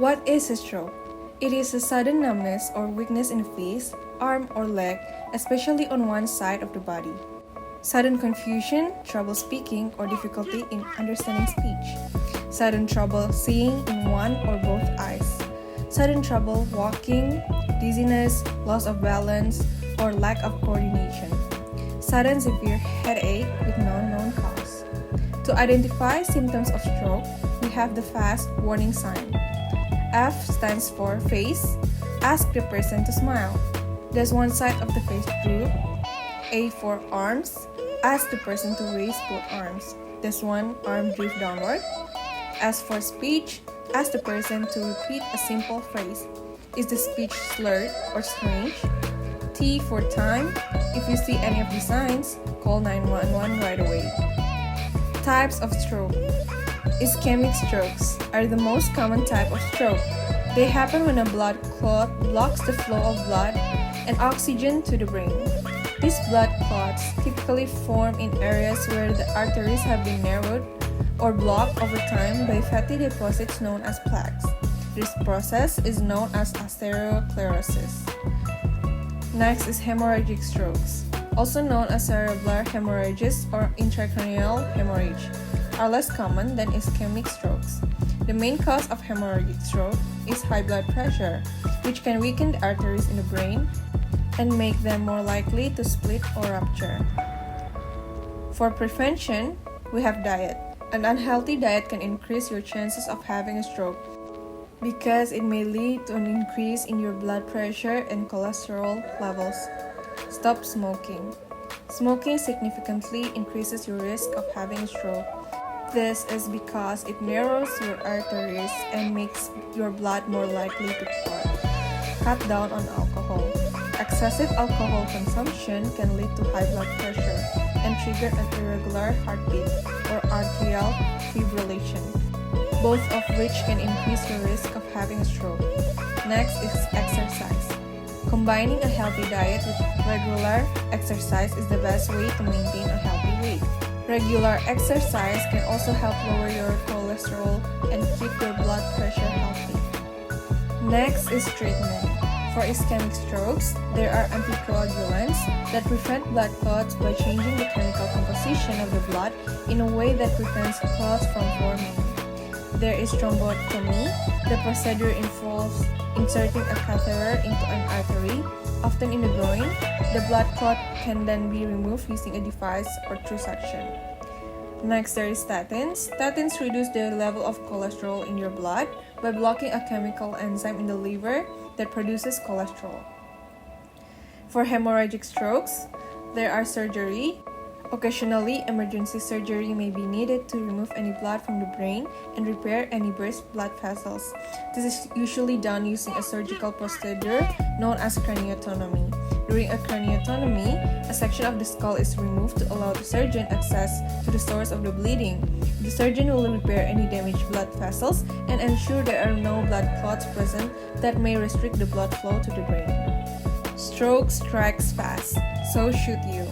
What is a stroke? It is a sudden numbness or weakness in the face, arm, or leg, especially on one side of the body. Sudden confusion, trouble speaking, or difficulty in understanding speech. Sudden trouble seeing in one or both eyes. Sudden trouble walking, dizziness, loss of balance, or lack of coordination. Sudden severe headache with no known cause. To identify symptoms of stroke, we have the FAST warning sign. F stands for face. Ask the person to smile. Does one side of the face droop? A for arms. Ask the person to raise both arms. Does one arm drift downward? S for speech. Ask the person to repeat a simple phrase. Is the speech slurred or strange? T for time. If you see any of these signs, call 911 right away. Types of stroke. Ischemic strokes are the most common type of stroke. They happen when a blood clot blocks the flow of blood and oxygen to the brain. These blood clots typically form in areas where the arteries have been narrowed or blocked over time by fatty deposits known as plaques. This process is known as atherosclerosis. Next is hemorrhagic strokes, also known as cerebral hemorrhages or intracranial hemorrhage, are less common than ischemic strokes. The main cause of hemorrhagic stroke is high blood pressure, which can weaken the arteries in the brain and make them more likely to split or rupture. For prevention, we have diet. An unhealthy diet can increase your chances of having a stroke because it may lead to an increase in your blood pressure and cholesterol levels. Stop smoking. Smoking significantly increases your risk of having a stroke. This is because it narrows your arteries and makes your blood more likely to clot. Cut down on alcohol. Excessive alcohol consumption can lead to high blood pressure and trigger an irregular heartbeat or atrial fibrillation, both of which can increase your risk of having a stroke. Next is exercise. Combining a healthy diet with regular exercise is the best way to maintain a healthy weight. Regular exercise can also help lower your cholesterol and keep your blood pressure healthy. Next is treatment. For ischemic strokes, there are anticoagulants that prevent blood clots by changing the chemical composition of the blood in a way that prevents clots from forming. There is thrombectomy. The procedure involves inserting a catheter into an artery, often in the groin. The blood clot can then be removed using a device or through suction. Next, there is statins. Statins reduce the level of cholesterol in your blood by blocking a chemical enzyme in the liver that produces cholesterol. For hemorrhagic strokes, there are surgery. Occasionally, emergency surgery may be needed to remove any blood from the brain and repair any burst blood vessels. This is usually done using a surgical procedure known as craniotomy. During a craniotomy, a section of the skull is removed to allow the surgeon access to the source of the bleeding. The surgeon will repair any damaged blood vessels and ensure there are no blood clots present that may restrict the blood flow to the brain. Stroke strikes fast, so should you.